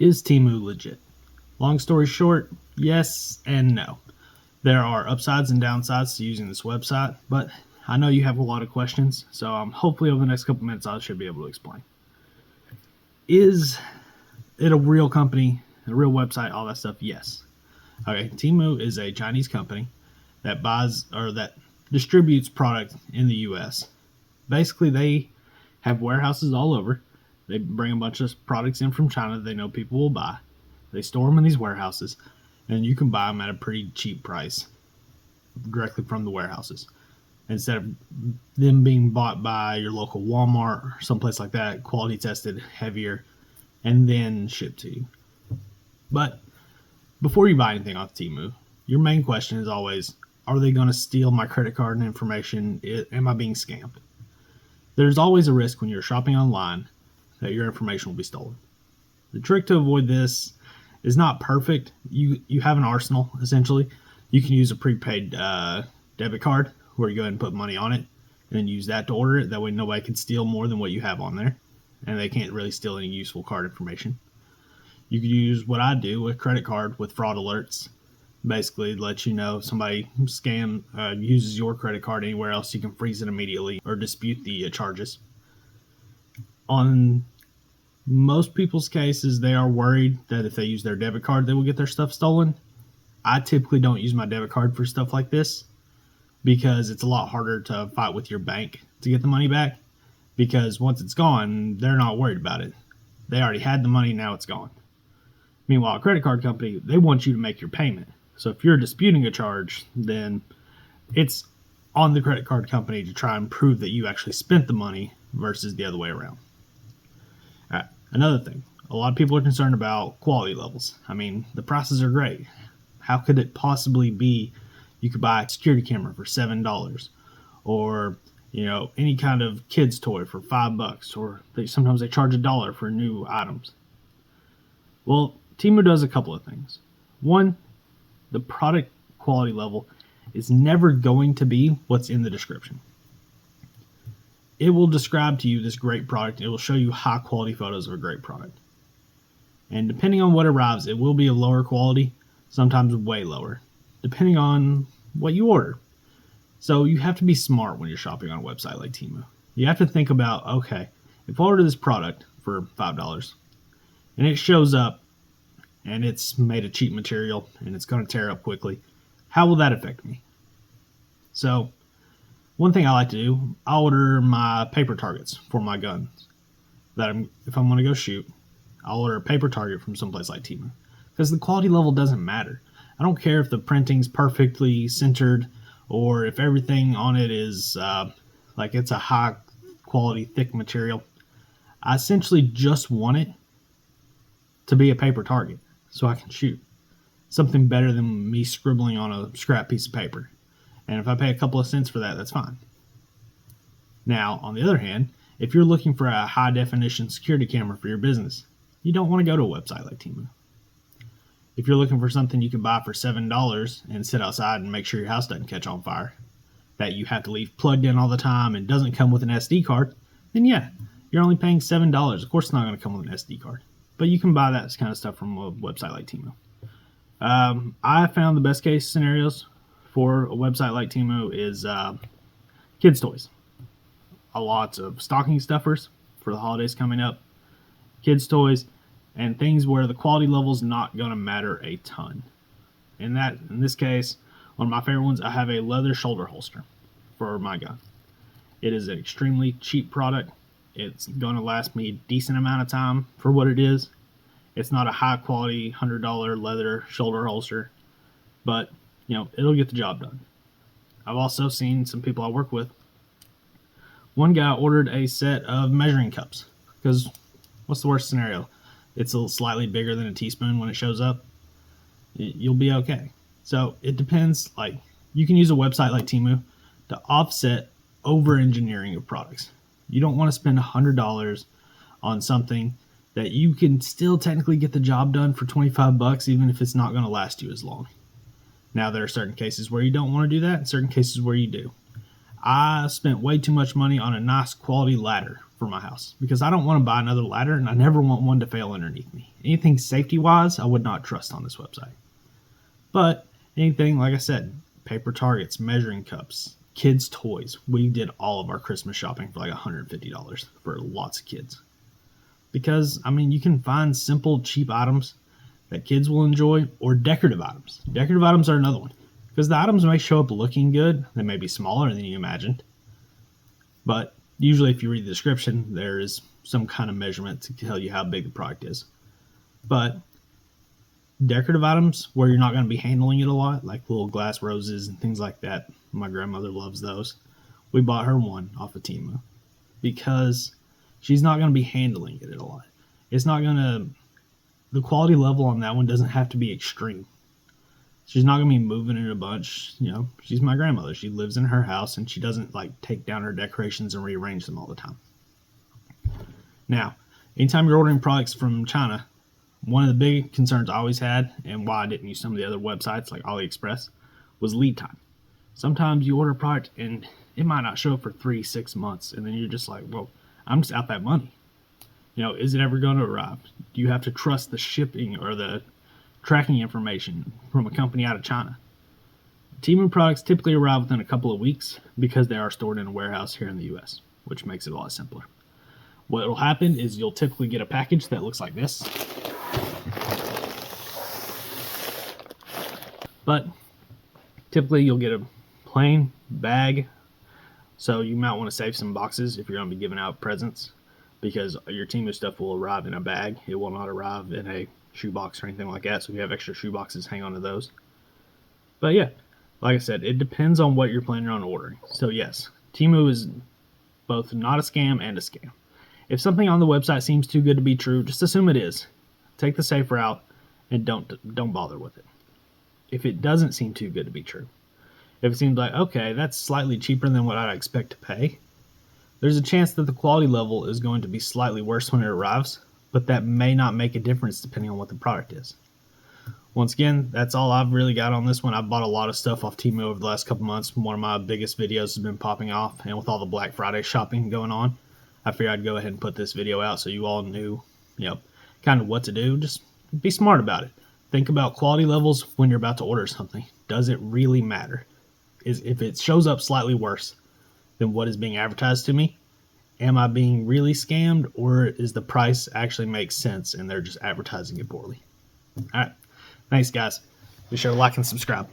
Is Temu legit? Long story short, yes and no. There are upsides and downsides to using this website, but I know you have a lot of questions, so hopefully over the next couple minutes I should be able to explain. Is it a real company, a real website, all that stuff? Yes. Okay, Temu is a Chinese company that buys or that distributes product in the US. Basically, they have warehouses all over. They bring a bunch of products in from China that they know people will buy. They store them in these warehouses, and you can buy them at a pretty cheap price directly from the warehouses, instead of them being bought by your local Walmart or someplace like that, quality tested, heavier, and then shipped to you. But before you buy anything off Temu, your main question is always, are they going to steal my credit card and information? Am I being scammed? There's always a risk when you're shopping online that your information will be stolen. The trick to avoid this is not perfect. You have an arsenal, essentially. You can use a prepaid debit card where you go ahead and put money on it and then use that to order it. That way nobody can steal more than what you have on there, and they can't really steal any useful card information. You can use what I do, a credit card with fraud alerts. Basically, let you know if somebody uses your credit card anywhere else, you can freeze it immediately or dispute the charges. On most people's cases, they are worried that if they use their debit card, they will get their stuff stolen. I typically don't use my debit card for stuff like this because it's a lot harder to fight with your bank to get the money back, because once it's gone, they're not worried about it. They already had the money, now it's gone. Meanwhile, a credit card company, they want you to make your payment. So if you're disputing a charge, then it's on the credit card company to try and prove that you actually spent the money versus the other way around. All right, another thing, a lot of people are concerned about quality levels. I mean, the prices are great. How could it possibly be you could buy a security camera for $7, or any kind of kids toy for $5, or sometimes they charge $1 for new items? Well, Temu does a couple of things. One, the product quality level is never going to be what's in the description. It will describe to you this great product. It will show you high quality photos of a great product. And depending on what arrives, it will be a lower quality, sometimes way lower, depending on what you order. So you have to be smart when you're shopping on a website like Temu. You have to think about, okay, if I order this product for $5 and it shows up and it's made of cheap material and it's going to tear up quickly, how will that affect me? So one thing I like to do, I order my paper targets for my guns. If I'm going to go shoot, I'll order a paper target from someplace like Temu, because the quality level doesn't matter. I don't care if the printing's perfectly centered or if everything on it is like it's a high quality, thick material. I essentially just want it to be a paper target so I can shoot. Something better than me scribbling on a scrap piece of paper. And if I pay a couple of cents for that, that's fine. Now, on the other hand, if you're looking for a high definition security camera for your business, you don't want to go to a website like Temu. If you're looking for something you can buy for $7 and sit outside and make sure your house doesn't catch on fire, that you have to leave plugged in all the time and doesn't come with an SD card, then yeah, you're only paying $7. Of course it's not going to come with an SD card, but you can buy that kind of stuff from a website like Temu. I found the best case scenarios for a website like Temu is kids' toys. A lot of stocking stuffers for the holidays coming up, kids' toys, and things where the quality level is not going to matter a ton. In this case, one of my favorite ones, I have a leather shoulder holster for my gun. It is an extremely cheap product. It's going to last me a decent amount of time for what it is. It's not a high quality $100 leather shoulder holster, but it'll get the job done. I've also seen some people I work with. One guy ordered a set of measuring cups, because what's the worst scenario? It's a slightly bigger than a teaspoon when it shows up. You'll be okay. So it depends. Like, you can use a website like Temu to offset over engineering of products. You don't want to spend $100 on something that you can still technically get the job done for $25, even if it's not going to last you as long. Now, there are certain cases where you don't want to do that and certain cases where you do. I spent way too much money on a nice quality ladder for my house because I don't want to buy another ladder and I never want one to fail underneath me. Anything safety wise, I would not trust on this website. But anything, like I said, paper targets, measuring cups, kids' toys. We did all of our Christmas shopping for like $150 for lots of kids. Because, I mean, you can find simple, cheap items that kids will enjoy, or decorative items. Decorative items are another one. Because the items may show up looking good, they may be smaller than you imagined. But usually, if you read the description, there is some kind of measurement to tell you how big the product is. But decorative items where you're not going to be handling it a lot, like little glass roses and things like that. My grandmother loves those. We bought her one off of Temu because she's not going to be handling it a lot. It's not going to, the quality level on that one doesn't have to be extreme. She's not going to be moving it a bunch. You know, she's my grandmother. She lives in her house and she doesn't like take down her decorations and rearrange them all the time. Now, anytime you're ordering products from China, one of the big concerns I always had, and why I didn't use some of the other websites like AliExpress, was lead time. Sometimes you order a product and it might not show up for 3-6 months, and then you're just like, well, I'm just out that money. You know, is it ever going to arrive? Do you have to trust the shipping or the tracking information from a company out of China? Temu products typically arrive within a couple of weeks because they are stored in a warehouse here in the US, which makes it a lot simpler. What will happen is you'll typically get a package that looks like this. But typically you'll get a plain bag, so you might want to save some boxes if you're going to be giving out presents, because your Temu stuff will arrive in a bag. It will not arrive in a shoebox or anything like that, so if you have extra shoe boxes, hang on to those. But yeah, like I said, it depends on what you're planning on ordering. So yes, Temu is both not a scam and a scam. If something on the website seems too good to be true, just assume it is. Take the safe route and don't bother with it. If it doesn't seem too good to be true, if it seems like, okay, that's slightly cheaper than what I'd expect to pay, there's a chance that the quality level is going to be slightly worse when it arrives, but that may not make a difference depending on what the product is. Once again, that's all I've really got on this one. I've bought a lot of stuff off Temu over the last couple months. One of my biggest videos has been popping off, and with all the Black Friday shopping going on, I figured I'd go ahead and put this video out so you all knew, kind of what to do. Just be smart about it. Think about quality levels when you're about to order something. Does it really matter? If it shows up slightly worse than what is being advertised to me, am I being really scammed, or is the price actually make sense and they're just advertising it poorly? All right. Thanks, guys. Be sure to like and subscribe.